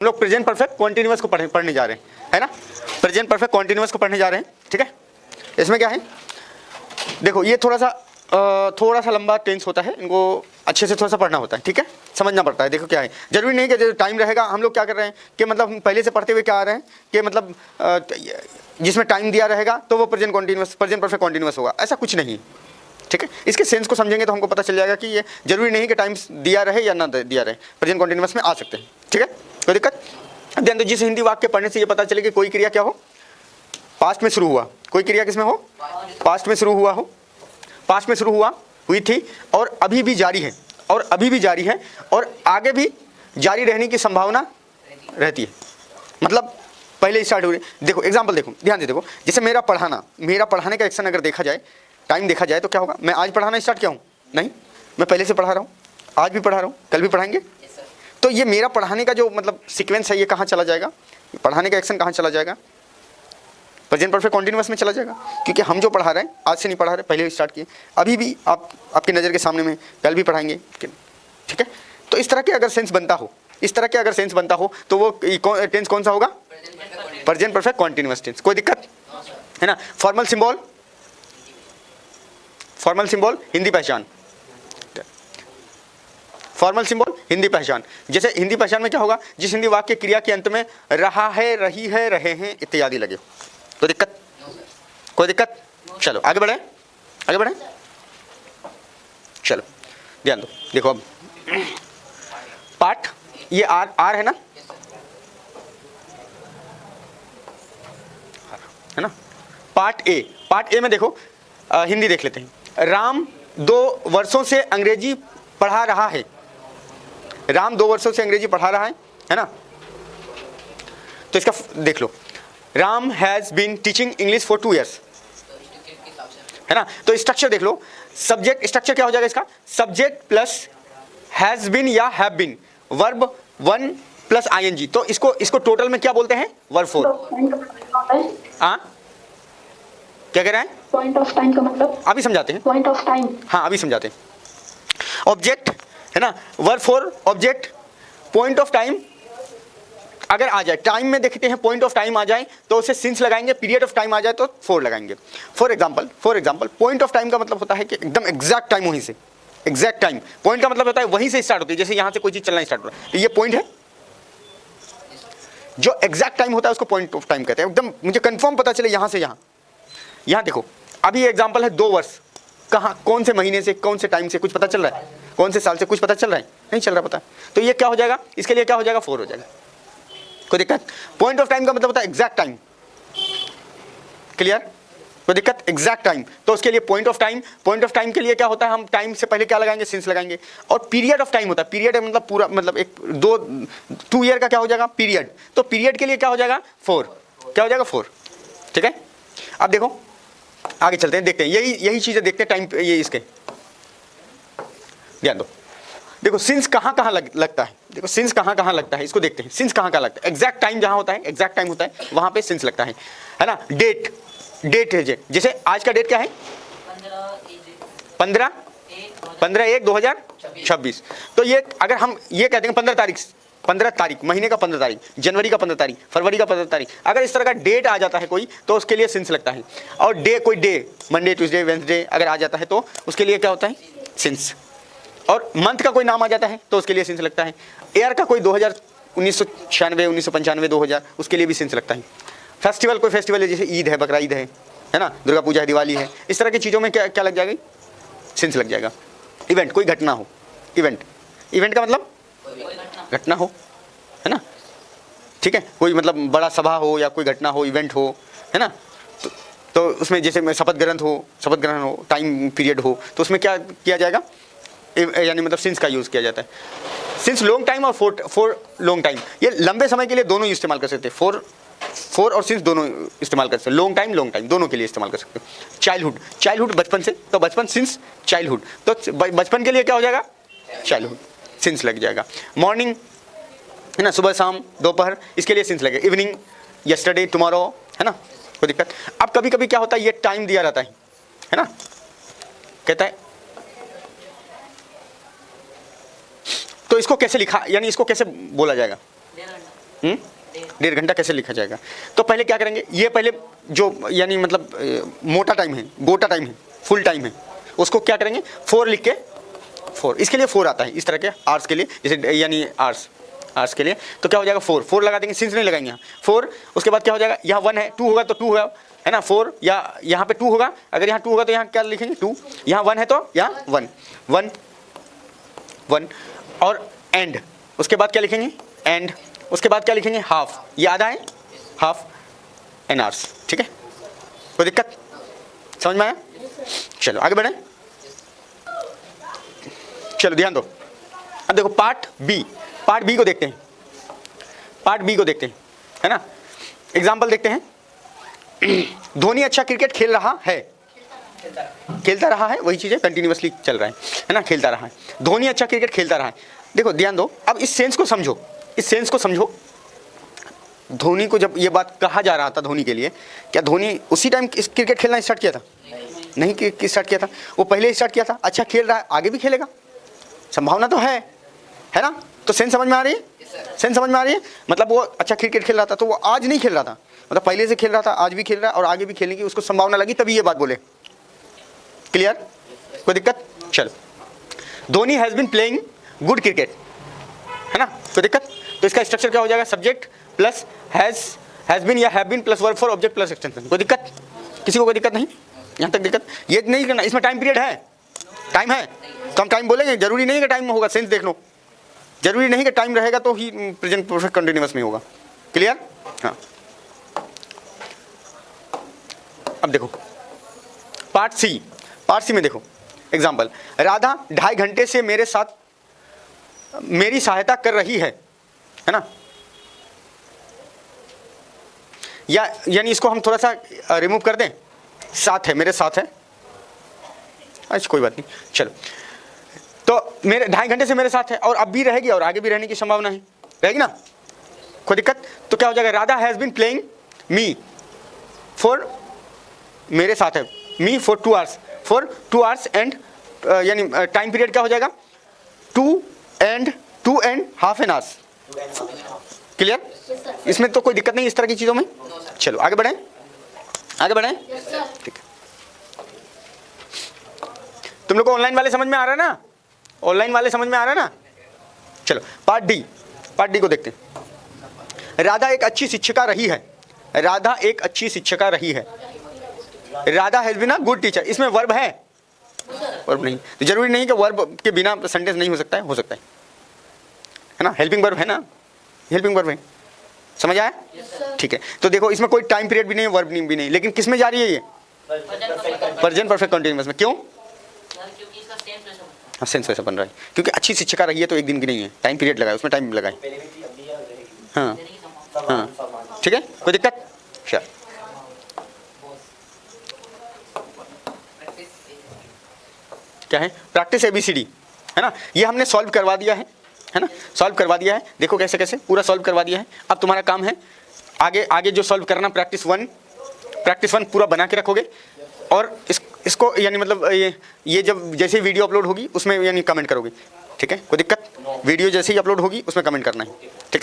हम लोग present perfect continuous को पढ़ने जा रहे हैं, है ना। प्रेजेंट परफेक्ट कॉन्टिन्यूअस को पढ़ने जा रहे हैं, ठीक है। इसमें क्या है, देखो ये थोड़ा सा लंबा टेंस होता है, इनको अच्छे से थोड़ा सा पढ़ना होता है, ठीक है, समझना पड़ता है। देखो क्या है, जरूरी नहीं कि जो टाइम रहेगा हम लोग क्या कर रहे हैं कि मतलब पहले से पढ़ते हुए क्या आ रहे हैं कि मतलब जिसमें टाइम दिया रहेगा तो वो प्रेजेंट परफेक्ट कॉन्टिन्यूअस होगा, ऐसा कुछ नहीं, ठीक है। इसके सेंस को समझेंगे तो हमको पता चल जाएगा कि ये जरूरी नहीं कि टाइम दिया रहे या ना दिया रहे, प्रेजेंट कॉन्टिन्यूअस में आ सकते हैं, ठीक है, कोई दिक्कत। ध्यान दो, जिस हिंदी वाक्य पढ़ने से ये पता चले कि कोई क्रिया क्या हो, पास्ट में शुरू हुआ, कोई क्रिया किसमें हो, पास्ट में शुरू हुआ हो, पास्ट में शुरू हुई थी और अभी भी जारी है, और अभी भी जारी है और आगे भी जारी रहने की संभावना रहती है, मतलब पहले स्टार्ट हो रही। देखो एग्जांपल देखो, ध्यान से देखो, जैसे मेरा पढ़ाने का एक्शन अगर देखा जाए, टाइम देखा जाए तो क्या होगा, मैं आज पढ़ाना स्टार्ट किया हूँ, नहीं, मैं पहले से पढ़ा रहा हूँ, आज भी पढ़ा रहा हूँ, कल भी पढ़ाएंगे। तो ये मेरा पढ़ाने का जो मतलब सीक्वेंस है ये कहाँ चला जाएगा, पढ़ाने का एक्शन कहाँ चला जाएगा, प्रेजेंट परफेक्ट कॉन्टिन्यूअस में चला जाएगा, क्योंकि हम जो पढ़ा रहे हैं आज से नहीं पढ़ा रहे, पहले स्टार्ट किए, अभी भी आपकी नज़र के सामने में, कल भी पढ़ाएंगे, ठीक है। तो इस तरह के अगर सेंस बनता हो, तो वो टेंस कौन सा होगा, प्रेजेंट परफेक्ट कॉन्टिन्यूअस टेंस, कोई दिक्कत है ना। फॉर्मल सिंबल हिंदी पहचान, फॉर्मल सिंबल हिंदी पहचान। जैसे हिंदी पहचान में क्या होगा, जिस हिंदी वाक्य क्रिया के अंत में रहा है, रही है, रहे हैं इत्यादि लगे, कोई दिक्कत, चलो आगे बढ़े, चलो ध्यान दो। देखो अब पार्ट, ये आर है ना, पार्ट ए में देखो हिंदी देख लेते हैं। राम 2 वर्षों से अंग्रेजी पढ़ा रहा है, राम 2 वर्षों से अंग्रेजी पढ़ा रहा है ना। तो इसका देख लो, Ram has been teaching English for 2 years, है ना। तो स्ट्रक्चर देख लो, सब्जेक्ट स्ट्रक्चर क्या हो जाएगा इसका, सब्जेक्ट प्लस हैज बीन या have been, verb 1 plus ING. तो इसको टोटल में क्या बोलते हैं, वर्ब 4। क्या कह रहे हैं, पॉइंट ऑफ टाइम का मतलब अभी समझाते हैं, पॉइंट ऑफ टाइम, हाँ अभी समझाते हैं। ऑब्जेक्ट है ना, verb 4 object, point of time अगर आ जाए, टाइम में देखते हैं पॉइंट ऑफ टाइम आ जाए तो उसे सिंस लगाएंगे, पीरियड ऑफ टाइम आ जाए तो 4 लगाएंगे। For example point of time का मतलब होता है कि एकदम एग्जैक्ट टाइम, वहीं से एग्जैक्ट टाइम, पॉइंट का मतलब होता है वहीं से स्टार्ट होती है, जैसे यहाँ से कोई चीज चलना स्टार्ट हो रहा है तो ये पॉइंट है। जो एग्जैक्ट टाइम होता है उसको पॉइंट ऑफ टाइम कहते हैं, एकदम मुझे कंफर्म पता चले यहाँ से यहाँ देखो अभी एग्जाम्पल है 2 वर्ष, कहाँ, कौन से महीने से, कौन से टाइम से कुछ पता चल रहा है, कौन से साल से कुछ पता चल रहा है, नहीं चल रहा पता, तो ये क्या हो जाएगा, इसके लिए क्या हो जाएगा, 4 हो जाएगा, कोई दिक्कत। पॉइंट ऑफ टाइम का मतलब होता है एग्जैक्ट टाइम, क्लियर, कोई दिक्कत, एग्जैक्ट टाइम। तो उसके लिए पॉइंट ऑफ टाइम के लिए क्या होता है, हम टाइम से पहले क्या लगाएंगे, सिंस लगाएंगे। और पीरियड ऑफ टाइम होता है, पीरियड मतलब पूरा, मतलब एक 2 ईयर का क्या हो जाएगा, पीरियड। तो पीरियड के लिए क्या हो जाएगा, 4, क्या हो जाएगा, 4, ठीक है। अब देखो आगे चलते हैं, देखते हैं यही चीजें देखते हैं टाइम, ये इसके ध्यान दो। देखो सिंस कहाँ लगता है, देखो सिंस कहाँ लगता है, इसको देखते हैं, सिंस कहाँ लगता है। एग्जैक्ट टाइम जहाँ होता है, एग्जैक्ट टाइम होता है वहाँ पे सिंस लगता है ना। डेट है, जैसे आज का डेट क्या है, 15/1/2026। तो ये अगर हम ये कहते हैं 15 तारीख, महीने का 15 तारीख, जनवरी का 15 तारीख, फरवरी का 15 तारीख, अगर इस तरह का डेट आ जाता है कोई तो उसके लिए सिंस लगता है। और कोई डे, मंडे, ट्यूसडे, वेंसडे अगर आ जाता है तो उसके लिए क्या होता है, सिंस। और मंथ का कोई नाम आ जाता है तो उसके लिए सिंस लगता है। ईयर का कोई 2000, 1996, 1995, 2000, उसके लिए भी सिंस लगता है। फेस्टिवल, कोई फेस्टिवल है जैसे ईद है, बकरा ईद है ना, दुर्गा पूजा है, दिवाली है, इस तरह की चीज़ों में क्या लग जाएगी, सिंस लग जाएगा। इवेंट, कोई घटना हो, इवेंट का मतलब घटना हो, है ना, ठीक है, कोई मतलब बड़ा सभा हो या कोई घटना हो, इवेंट हो, है ना। तो उसमें जैसे में शपथ ग्रहण हो, टाइम पीरियड हो, तो उसमें क्या किया जाएगा, यानी मतलब सिंस का यूज़ किया जाता है। सिंस लॉन्ग टाइम और फॉर लॉन्ग टाइम, ये लंबे समय के लिए दोनों इस्तेमाल कर सकते हैं, फॉर और सिंस दोनों इस्तेमाल कर सकते हैं, लॉन्ग टाइम दोनों के लिए इस्तेमाल कर सकते हैं। चाइल्डहुड बचपन से, तो बचपन सिंस चाइल्डहुड, तो बचपन के लिए क्या हो जाएगा, चाइल्डहुड, सिंस लग जाएगा। मॉर्निंग है ना, सुबह शाम दोपहर, इसके लिए सिंस लगेगा। इवनिंग, यस्टरडे, टुमारो, है ना, कोई दिक्कत। अब कभी कभी क्या होता है, ये टाइम दिया रहता है ना, कहता है तो इसको कैसे लिखा, यानी इसको कैसे बोला जाएगा, 1.5 घंटा कैसे लिखा जाएगा? तो पहले क्या करेंगे, ये पहले जो यानी मतलब मोटा टाइम है, गोटा टाइम है, फुल टाइम है, उसको क्या करेंगे 4 लिख के 4, इसके लिए 4 आता है इस तरह के आर्स के लिए, जैसे यानी आर्स के लिए तो क्या हो जाएगा 4 लगा देंगे, सिंस नहीं लगाएंगे यहाँ 4। उसके बाद क्या हो जाएगा, यहाँ 1 है, 2 होगा तो 2 होगा, है ना 4, या यहाँ पे 2 होगा, अगर यहाँ 2 होगा तो यहाँ क्या लिखेंगे 2, यहाँ 1 है तो यहाँ 1 और एंड, उसके बाद क्या लिखेंगे एंड, उसके बाद क्या लिखेंगे हाफ, ये आधा है हाफ एन आवर्स। ठीक है, कोई दिक्कत समझ में आया? चलो आगे बढ़े, चलो ध्यान दो। अब देखो पार्ट बी को देखते हैं, है ना। एग्जाम्पल देखते हैं। धोनी अच्छा क्रिकेट खेल रहा है, खेलता रहा है, वही चीज़ है, कंटिन्यूअसली चल रहा है ना, खेलता रहा है। धोनी अच्छा क्रिकेट खेलता रहा है। देखो ध्यान दो, अब इस सेंस को समझो, धोनी को जब ये बात कहा जा रहा था धोनी के लिए, क्या धोनी उसी टाइम क्रिकेट खेलना स्टार्ट किया था? नहीं कि स्टार्ट किया था, वो पहले स्टार्ट किया था। अच्छा खेल रहा है, आगे भी खेलेगा, संभावना तो है ना। तो सेंस समझ में आ रही है? सेंस समझ में आ रही है? मतलब वो अच्छा क्रिकेट खेल रहा था, तो वो आज नहीं खेल रहा था, मतलब पहले से खेल रहा था, आज भी खेल रहा है और आगे भी खेलने की उसको संभावना लगी, तभी ये बात बोले। क्लियर? कोई दिक्कत? चलो, Dhoni has been playing good cricket, है ना, कोई दिक्कत? तो इसका स्ट्रक्चर क्या हो जाएगा, सब्जेक्ट प्लस हैज बीन या have been plus verb for object plus extension. कोई दिक्कत? किसी को कोई दिक्कत नहीं? यहाँ तक दिक्कत ये नहीं करना, इसमें टाइम पीरियड है, टाइम है तो हम टाइम बोलेंगे, जरूरी नहीं कि टाइम होगा, सेंस देख लो, जरूरी नहीं कि टाइम रहेगा तो ही प्रेजेंट परफेक्ट कंटिन्यूअस में होगा। क्लियर? हाँ, अब देखो पार्ट सी में देखो एग्जाम्पल, राधा 2.5 घंटे से मेरे साथ मेरी सहायता कर रही है ना, या यानी इसको हम थोड़ा सा रिमूव कर दें, साथ है, मेरे साथ है, अच्छा कोई बात नहीं, चलो। तो मेरे 2.5 घंटे से मेरे साथ है और अब भी रहेगी और आगे भी रहने की संभावना है, रहेगी ना, कोई दिक्कत? तो क्या हो जाएगा, Radha has been playing me for, मेरे साथ है, मी फॉर 2 आवर्स एंड यानी टाइम पीरियड क्या हो जाएगा 2 and half an hours. Clear? इसमें तो कोई दिक्कत नहीं इस तरह की चीजों में। चलो आगे बढ़ें, ठीक है। तुम लोग को ऑनलाइन वाले समझ में आ रहा है ना, ऑनलाइन वाले समझ में आ रहा है ना। चलो पार्ट डी को देखते हैं। राधा एक अच्छी शिक्षिका रही है, Radha has been a good teacher. इसमें वर्ब है, वर्ब नहीं, तो जरूरी नहीं कि वर्ब के बिना सेंटेंस नहीं हो सकता है ना, हेल्पिंग वर्ब है ना, हेल्पिंग वर्ब है, समझ आया? ठीक है, तो देखो इसमें कोई टाइम पीरियड भी नहीं है, वर्ब भी नहीं, लेकिन किस में जा रही है ये, प्रेजेंट परफेक्ट कंटीन्यूअस में। क्यों? हाँ, सेंस वैसा बन रहा है, क्योंकि अच्छी शिक्षिका रही है तो एक दिन की नहीं है, टाइम पीरियड लगाए, उसमें टाइम लगाए। हाँ, ठीक है, कोई दिक्कत? चल, क्या है, प्रैक्टिस ABCD, है ना, ये हमने सॉल्व करवा दिया है ना, सॉल्व करवा दिया है। देखो कैसे कैसे पूरा सॉल्व करवा दिया है। अब तुम्हारा काम है आगे जो सॉल्व करना, प्रैक्टिस 1 पूरा बना के रखोगे और इसको यानी मतलब ये जब जैसे वीडियो अपलोड होगी उसमें यानी कमेंट करोगे, ठीक है, कोई दिक्कत? वीडियो जैसे ही अपलोड होगी उसमें कमेंट करना है, ठीक है।